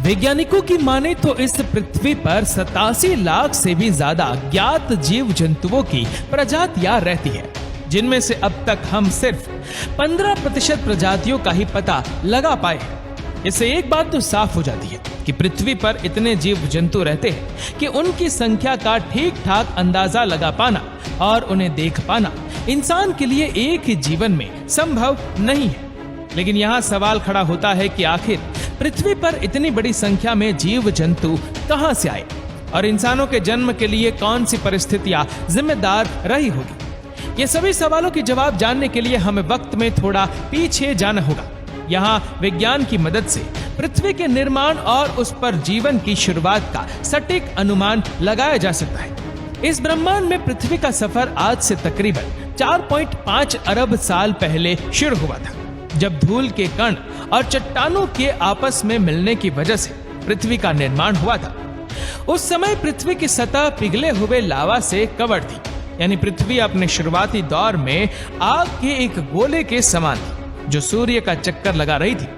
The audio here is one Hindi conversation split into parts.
वैज्ञानिकों की माने तो इस पृथ्वी पर 87 लाख से भी ज्यादा ज्ञात जीव जंतुओं की प्रजातियां रहती है, जिनमें से अब तक हम सिर्फ 15% प्रजातियों का ही पता लगा पाए हैं। इससे एक बात तो साफ हो जाती है कि पृथ्वी पर इतने जीव जंतु रहते हैं कि उनकी संख्या का ठीक ठाक अंदाजा लगा पाना और उन्हें देख पाना इंसान के लिए एक ही जीवन में संभव नहीं है। लेकिन यहाँ सवाल खड़ा होता है कि आखिर पृथ्वी पर इतनी बड़ी संख्या में जीव जंतु कहां से आए और इंसानों के जन्म के लिए कौन सी परिस्थितियां जिम्मेदार रही होगी। ये सभी सवालों के जवाब जानने के लिए हमें वक्त में थोड़ा पीछे जाना होगा। यहाँ विज्ञान की मदद से पृथ्वी के निर्माण और उस पर जीवन की शुरुआत का सटीक अनुमान लगाया जा सकता है। इस ब्रह्मांड में पृथ्वी का सफर आज से तकरीबन 4.5 अरब साल पहले शुरू हुआ था, जब धूल के कण और चट्टानों के आपस में मिलने की वजह से पृथ्वी का निर्माण हुआ था। उस समय पृथ्वी की सतह पिघले हुए लावा से कवर थी, यानी पृथ्वी अपने शुरुआती दौर में आग के एक गोले के समान थी जो सूर्य का चक्कर लगा रही थी।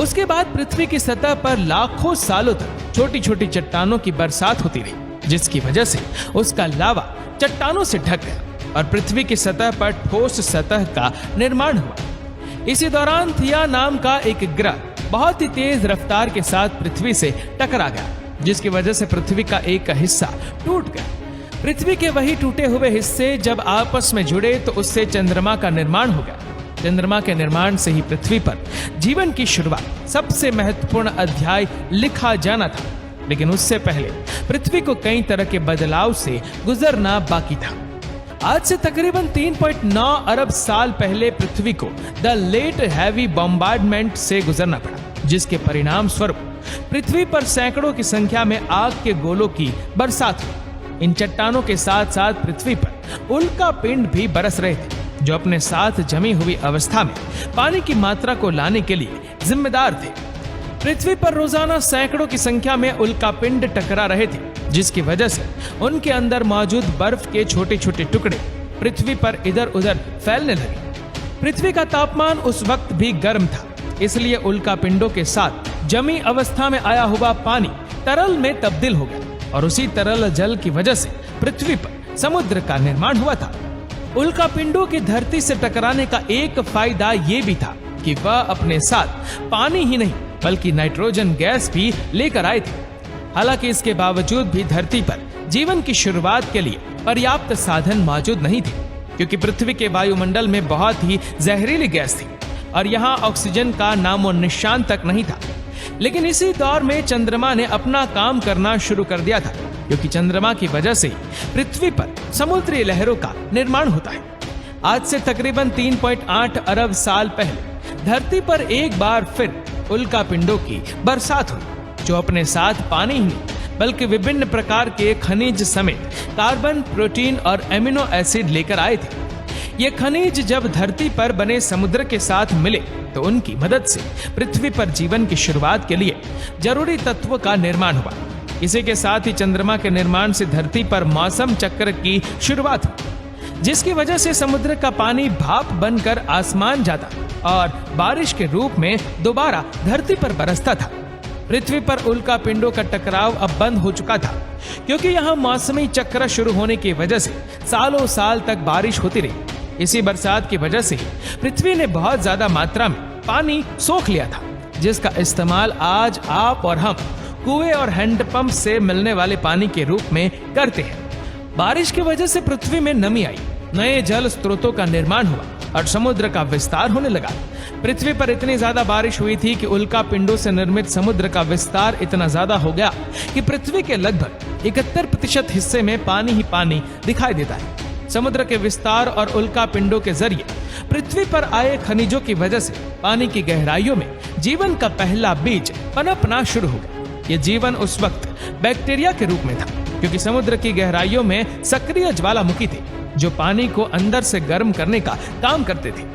उसके बाद पृथ्वी की सतह पर लाखों सालों तक छोटी छोटी चट्टानों की बरसात होती रही, जिसकी वजह से उसका लावा चट्टानों से ढक गया और पृथ्वी की सतह पर ठोस सतह का निर्माण हुआ। इसी दौरान थिया नाम का एक ग्रह बहुत ही तेज रफ्तार के साथ पृथ्वी से टकरा गया, जिसकी वजह से पृथ्वी का एक हिस्सा टूट गया। पृथ्वी के वही टूटे हुए हिस्से जब आपस में जुड़े तो उससे चंद्रमा का निर्माण हो गया। चंद्रमा के निर्माण से ही पृथ्वी पर जीवन की शुरुआत, सबसे महत्वपूर्ण अध्याय लिखा जाना था। लेकिन उससे पहले पृथ्वी को कई तरह के बदलाव से गुजरना बाकी था। आज से तकरीबन 3.9 अरब साल पहले पृथ्वी को द लेट हैवी बॉम्बार्डमेंट से गुजरना पड़ा, जिसके परिणाम स्वरूप पृथ्वी पर सैकड़ों की संख्या में आग के गोलों की बरसात हुई। इन चट्टानों के साथ साथ पृथ्वी पर उल्का पिंड भी बरस रहे थे, जो अपने साथ जमी हुई अवस्था में पानी की मात्रा को लाने के लिए जिम्मेदार थे। पृथ्वी पर रोजाना सैकड़ों की संख्या में उल्का पिंड टकरा रहे थे, जिसकी वजह से उनके अंदर मौजूद बर्फ के छोटे छोटे टुकड़े पृथ्वी पर इधर उधर फैलने लगे। पृथ्वी का तापमान उस वक्त भी गर्म था, इसलिए उल्का पिंडों के साथ जमी अवस्था में आया हुआ पानी तरल में तब्दील हो गया और उसी तरल जल की वजह से पृथ्वी पर समुद्र का निर्माण हुआ था। उल्का पिंडों की धरती से टकराने का एक फायदा ये भी था कि वह अपने साथ पानी ही नहीं बल्कि नाइट्रोजन गैस भी लेकर आए थे। हालांकि इसके बावजूद भी धरती पर जीवन की शुरुआत के लिए पर्याप्त साधन मौजूद नहीं थे, क्योंकि पृथ्वी के वायुमंडल में बहुत ही जहरीली गैस थी और यहाँ ऑक्सीजन का नामो निशान तक नहीं था। लेकिन इसी दौर में चंद्रमा ने अपना काम करना शुरू कर दिया था, क्योंकि चंद्रमा की वजह से पृथ्वी पर समुद्री लहरों का निर्माण होता है। आज से तकरीबन 3.8 अरब साल पहले धरती पर एक बार फिर उल्का पिंडों की बरसात हुई, जो अपने साथ पानी ही नहीं बल्कि विभिन्न प्रकार के खनिज समेत कार्बन, प्रोटीन और एमिनो एसिड लेकर आए थे। ये खनिज जब धरती पर बने समुद्र के साथ मिले तो उनकी मदद से पृथ्वी पर जीवन की शुरुआत के लिए जरूरी तत्वों का निर्माण हुआ। इसी के साथ ही चंद्रमा के निर्माण से धरती पर मौसम चक्र की शुरुआत हुई, जिसकी वजह से समुद्र का पानी भाप बनकर आसमान जाता और बारिश के रूप में दोबारा धरती पर बरसता था। पृथ्वी पर उल्का पिंडों का टकराव अब बंद हो चुका था, क्योंकि यहाँ मौसमी चक्र शुरू होने की वजह से सालों साल तक बारिश होती रही। इसी बरसात की वजह से पृथ्वी ने बहुत ज्यादा मात्रा में पानी सोख लिया था, जिसका इस्तेमाल आज आप और हम कुएं और हैंडपंप से मिलने वाले पानी के रूप में करते हैं। बारिश की वजह से पृथ्वी में नमी आई, नए जल स्रोतों का निर्माण हुआ और समुद्र का विस्तार होने लगा। पृथ्वी पर इतनी ज्यादा बारिश हुई थी कि उल्का पिंडों से निर्मित समुद्र का विस्तार इतना ज्यादा हो गया कि पृथ्वी के लगभग 71% हिस्से में पानी ही पानी दिखाई देता है। समुद्र के विस्तार और उल्का पिंडों के जरिए पृथ्वी पर आए खनिजों की वजह से पानी की गहराइयों में जीवन का पहला बीज पनपना शुरू हो गया। ये जीवन उस वक्त बैक्टीरिया के रूप में था, क्योंकि समुद्र की गहराइयों में सक्रिय ज्वालामुखी थे जो पानी को अंदर से गर्म करने का काम करते थे।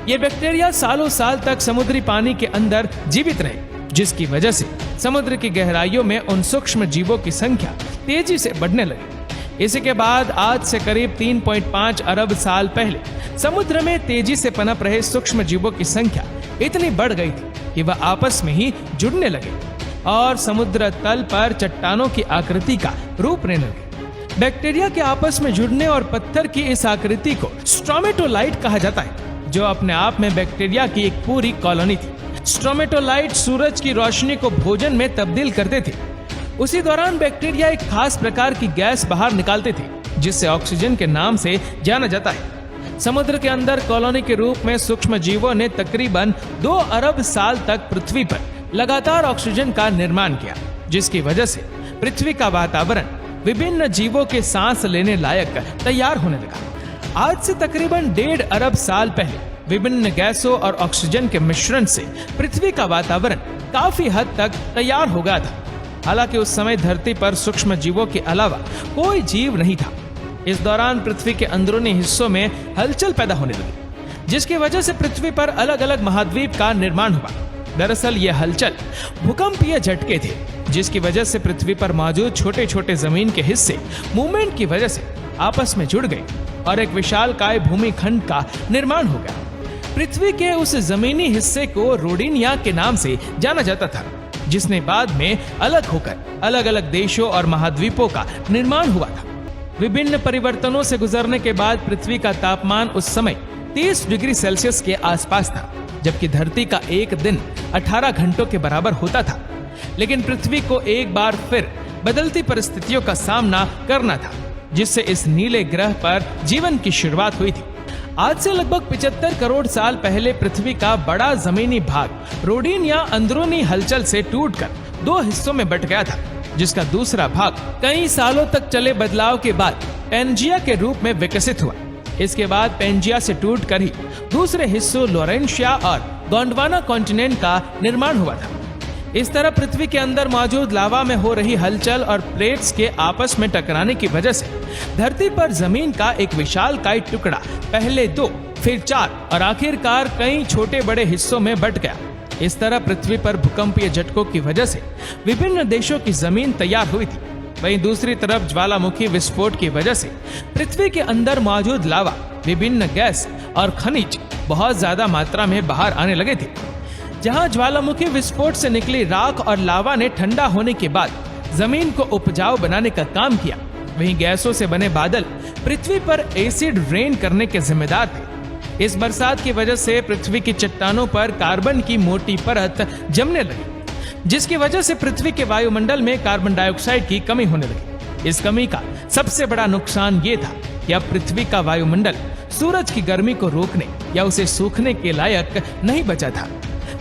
ये बैक्टीरिया सालों साल तक समुद्री पानी के अंदर जीवित रहे, जिसकी वजह से समुद्र की गहराइयों में उन सूक्ष्म जीवों की संख्या तेजी से बढ़ने लगी। इसी के बाद आज से करीब 3.5 अरब साल पहले समुद्र में तेजी से पनप रहे सूक्ष्म जीवों की संख्या इतनी बढ़ गई थी कि वह आपस में ही जुड़ने लगे। और समुद्र तल पर चट्टानों की आकृति का रूप लेने लगे। बैक्टीरिया के आपस में जुड़ने और पत्थर की इस आकृति को स्ट्रोमेटोलाइट कहा जाता है, जो अपने आप में बैक्टीरिया की एक पूरी कॉलोनी थी। स्ट्रोमेटोलाइट सूरज की रोशनी को भोजन में तब्दील करते थे। उसी दौरान बैक्टीरिया एक खास प्रकार की गैस बाहर निकालते थे, जिसे ऑक्सीजन के नाम से जाना जाता है। समुद्र के अंदर कॉलोनी के रूप में सूक्ष्म जीवों ने तकरीबन 2 अरब साल तक पृथ्वी पर लगातार ऑक्सीजन का निर्माण किया, जिसकी वजह से पृथ्वी का वातावरण विभिन्न जीवों के सांस लेने लायक तैयार होने लगा। आज से तकरीबन 1.5 अरब साल पहले विभिन्न गैसों और ऑक्सीजन के मिश्रण से पृथ्वी का वातावरण काफी हद तक तैयार हो गया था। हालांकि उस समय धरती पर सूक्ष्म जीवों के अलावा कोई जीव नहीं था। इस दौरान पृथ्वी के अंदरूनी हिस्सों में हलचल पैदा होने लगी, जिसकी वजह से पृथ्वी पर अलग अलग महाद्वीप का निर्माण हुआ। दरअसल ये हलचल भूकंपीय झटके थे, जिसकी वजह से पृथ्वी पर मौजूद छोटे छोटे जमीन के हिस्से मूवमेंट की वजह से आपस में जुड़ गए और एक विशालकाय भूमिखंड का निर्माण हो गया। पृथ्वी के उस जमीनी हिस्से को रोडिनिया के नाम से जाना जाता था, जिसने बाद में अलग होकर अलग अलग देशों और महाद्वीपों का निर्माण हुआ था। विभिन्न परिवर्तनों से गुजरने के बाद पृथ्वी का तापमान उस समय 30 डिग्री सेल्सियस के आसपास था, जबकि धरती का एक दिन 18 घंटों के बराबर होता था। लेकिन पृथ्वी को एक बार फिर बदलती परिस्थितियों का सामना करना था, जिससे इस नीले ग्रह पर जीवन की शुरुआत हुई थी। आज से लगभग 75 करोड़ साल पहले पृथ्वी का बड़ा जमीनी भाग रोडिनिया अंदरूनी हलचल से टूटकर 2 हिस्सों में बंट गया था, जिसका दूसरा भाग कई सालों तक चले बदलाव के बाद पेंजिया के रूप में विकसित हुआ। इसके बाद पेंजिया से टूटकर ही दूसरे हिस्सों लोरेंशिया और गोंडवाना कॉन्टिनेंट का निर्माण हुआ था। इस तरह पृथ्वी के अंदर मौजूद लावा में हो रही हलचल और प्लेट्स के आपस में टकराने की वजह से धरती पर जमीन का एक विशालकाय टुकड़ा पहले 2, फिर 4 और आखिरकार कई छोटे बड़े हिस्सों में बंट गया। इस तरह पृथ्वी पर भूकंपीय झटकों की वजह से विभिन्न देशों की जमीन तैयार हुई थी। वहीं दूसरी तरफ ज्वालामुखी विस्फोट की वजह से पृथ्वी के अंदर मौजूद लावा, विभिन्न गैस और खनिज बहुत ज्यादा मात्रा में बाहर आने लगे थे। जहां ज्वालामुखी विस्फोट से निकली राख और लावा ने ठंडा होने के बाद जमीन को उपजाऊ बनाने का काम किया, वहीं गैसों से बने बादल पृथ्वी पर एसिड रेन करने के जिम्मेदार थे। इस बरसात की वजह से पृथ्वी की चट्टानों पर कार्बन की मोटी परत जमने लगी, जिसकी वजह से पृथ्वी के वायुमंडल में कार्बन डाइऑक्साइड की कमी होने लगी। इस कमी का सबसे बड़ा नुकसान ये था कि अब पृथ्वी का वायुमंडल सूरज की गर्मी को रोकने या उसे सूखने के लायक नहीं बचा था,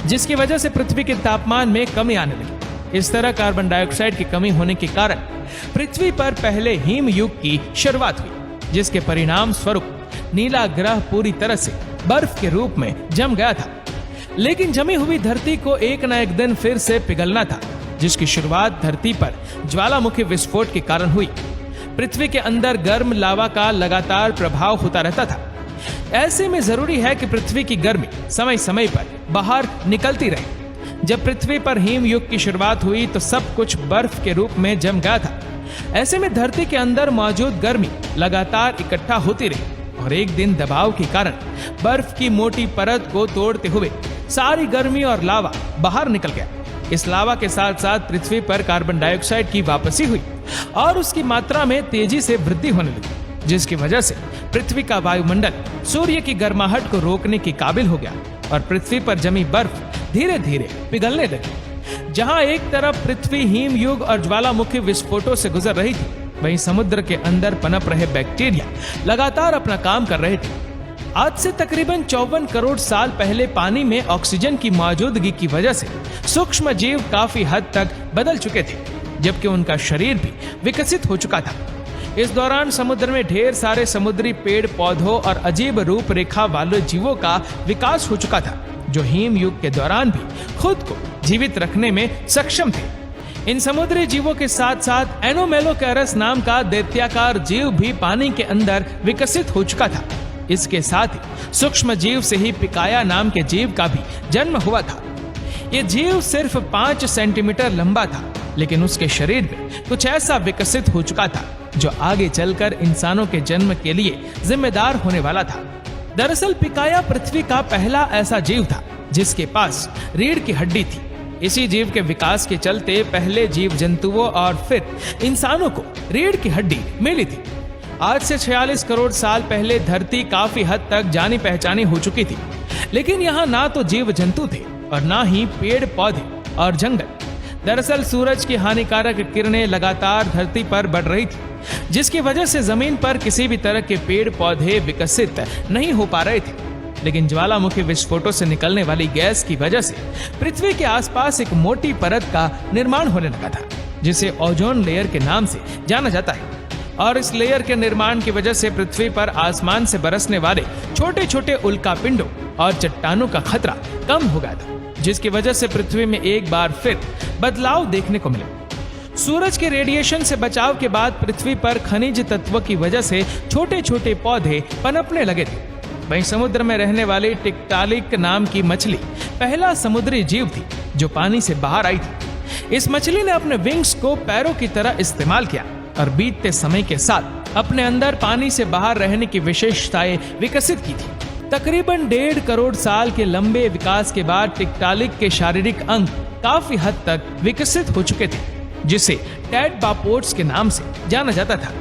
जिसकी वजह से पृथ्वी के तापमान में कमी आने लगी। इस तरह कार्बन डाइऑक्साइड की कमी होने के कारण पृथ्वी पर पहले हिम युग की शुरुआत हुई, जिसके परिणाम स्वरूप नीला ग्रह पूरी तरह से बर्फ के रूप में जम गया था। लेकिन जमी हुई धरती को एक न एक दिन फिर से पिघलना था, जिसकी शुरुआत धरती पर ज्वालामुखी विस्फोट के कारण हुई। पृथ्वी के अंदर गर्म लावा का लगातार प्रभाव होता रहता था। ऐसे में जरूरी है कि पृथ्वी की गर्मी समय समय पर बाहर निकलती रहे। जब पृथ्वी पर हिम युग की शुरुआत हुई तो सब कुछ बर्फ के रूप में जम गया था। ऐसे में धरती के अंदर मौजूद गर्मी लगातार इकट्ठा होती रही और एक दिन दबाव के कारण बर्फ की मोटी परत को तोड़ते हुए सारी गर्मी और लावा बाहर निकल गया। इस लावा के साथ साथ पृथ्वी पर कार्बन डाइऑक्साइड की वापसी हुई और उसकी मात्रा में तेजी से वृद्धि होने लगी, जिसकी वजह से पृथ्वी का वायुमंडल सूर्य की गर्माहट को रोकने के काबिल हो गया और पृथ्वी पर जमी बर्फ धीरे धीरे पिघलने लगी। जहां एक तरफ पृथ्वी हिम युग और ज्वालामुखी विस्फोटों से गुजर रही थी, वहीं समुद्र के अंदर पनप रहे बैक्टीरिया लगातार अपना काम कर रहे थे। आज से तकरीबन 54 करोड़ साल पहले पानी में ऑक्सीजन की मौजूदगी की वजह से सूक्ष्म जीव काफी हद तक बदल चुके थे, जबकि उनका शरीर भी विकसित हो चुका था। इस दौरान समुद्र में ढेर सारे समुद्री पेड़ पौधों और अजीब रूपरेखा वाले जीवों का विकास हो चुका था, जो हिम युग के दौरान भी खुद को जीवित रखने में सक्षम थे। इन समुद्री जीवों के साथ साथ एनोमेलोकैरस नाम का दैत्याकार जीव भी पानी के अंदर विकसित हो चुका था। इसके साथ ही सूक्ष्म जीव से ही पिकाया नाम के जीव का भी जन्म हुआ था। ये जीव सिर्फ 5 सेंटीमीटर लंबा था, लेकिन उसके शरीर में कुछ ऐसा विकसित हो चुका था जो आगे चलकर इंसानों के जन्म के लिए जिम्मेदार होने वाला था। दरअसल पिकाया पृथ्वी का पहला ऐसा जीव था जिसके पास रीढ़ की हड्डी थी। इसी जीव के विकास के चलते पहले जीव जंतुओं और फिर इंसानों को रीढ़ की हड्डी मिली थी। आज से 46 करोड़ साल पहले धरती काफी हद तक जानी पहचानी हो चुकी थी, लेकिन यहाँ ना तो जीव जंतु थे और ना ही पेड़ पौधे और जंगल। दरअसल सूरज की हानिकारक किरणें लगातार धरती पर बढ़ रही थी, जिसकी वजह से जमीन पर किसी भी तरह के पेड़ पौधे विकसित नहीं हो पा रहे थे। लेकिन ज्वालामुखी विस्फोटों से निकलने वाली गैस की वजह से पृथ्वी के आसपास एक मोटी परत का निर्माण होने लगा था, जिसे ओजोन लेयर के नाम से जाना जाता है। और इस लेयर के निर्माण की वजह से पृथ्वी पर आसमान से बरसने वाले छोटे छोटे उल्कापिंडों और चट्टानों का खतरा कम हो गया था, जिसकी वजह से पृथ्वी में एक बार फिर बदलाव देखने को मिले। सूरज के रेडिएशन से बचाव के बाद पृथ्वी पर खनिज तत्व की वजह से छोटे छोटे पौधे पनपने लगे थे। वहीं समुद्र में रहने वाली टिक्टालिक नाम की मछली पहला समुद्री जीव थी जो पानी से बाहर आई थी। इस मछली ने अपने विंग्स को पैरों की तरह इस्तेमाल किया और बीतते समय के साथ अपने अंदर पानी से बाहर रहने की विशेषताएं विकसित की थी। तकरीबन 1.5 करोड़ साल के लंबे विकास के बाद टिक्टालिक के शारीरिक अंग काफी हद तक विकसित हो चुके थे, जिसे टेट्रापोड्स के नाम से जाना जाता था।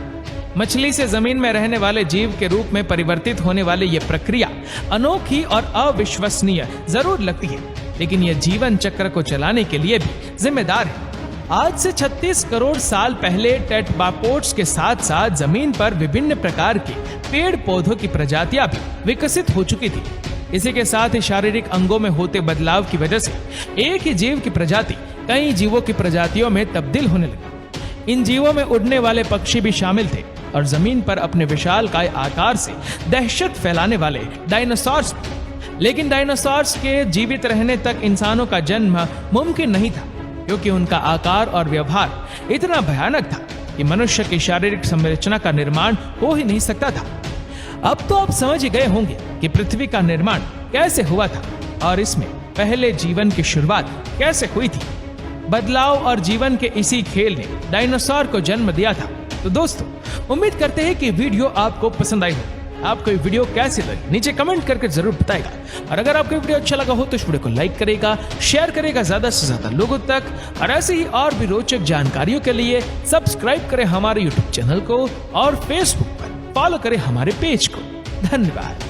मछली से जमीन में रहने वाले जीव के रूप में परिवर्तित होने वाली यह प्रक्रिया अनोखी और अविश्वसनीय जरूर लगती है, लेकिन यह जीवन चक्र को चलाने के लिए भी जिम्मेदार है। आज से 36 करोड़ साल पहले टेट्रापोड्स के साथ साथ जमीन पर विभिन्न प्रकार के पेड़ पौधों की प्रजातियां भी विकसित हो चुकी थी। इसी के साथ ही शारीरिक अंगों में होते बदलाव की वजह से एक ही जीव की प्रजाति कई जीवों की प्रजातियों में तब्दील होने लगी। इन जीवों में उड़ने वाले पक्षी भी शामिल थे और जमीन पर अपने विशालकाय आकार से दहशत फैलाने वाले डायनासोर्स। लेकिन डायनासोर्स के जीवित रहने तक इंसानों का जन्म मुमकिन नहीं था, क्योंकि उनका आकार और व्यवहार इतना भयानक था कि मनुष्य की शारीरिक संरचना का निर्माण हो ही नहीं सकता था। अब तो आप समझ ही गए होंगे कि पृथ्वी का निर्माण कैसे हुआ था और इसमें पहले जीवन की शुरुआत कैसे हुई थी। बदलाव और जीवन के इसी खेल ने डायनासोर को जन्म दिया था। तो दोस्तों, उम्मीद करते हैं कि वीडियो आपको पसंद आई हो। आपको ये वीडियो कैसी लगी नीचे कमेंट करके जरूर बताएगा। और अगर आपको वीडियो अच्छा लगा हो तो इस वीडियो को लाइक करेगा, शेयर करेगा ज्यादा से ज्यादा लोगों तक। और ऐसे ही और भी रोचक जानकारियों के लिए सब्सक्राइब करें हमारे यूट्यूब चैनल को और फेसबुक पर फॉलो करें हमारे पेज को। धन्यवाद।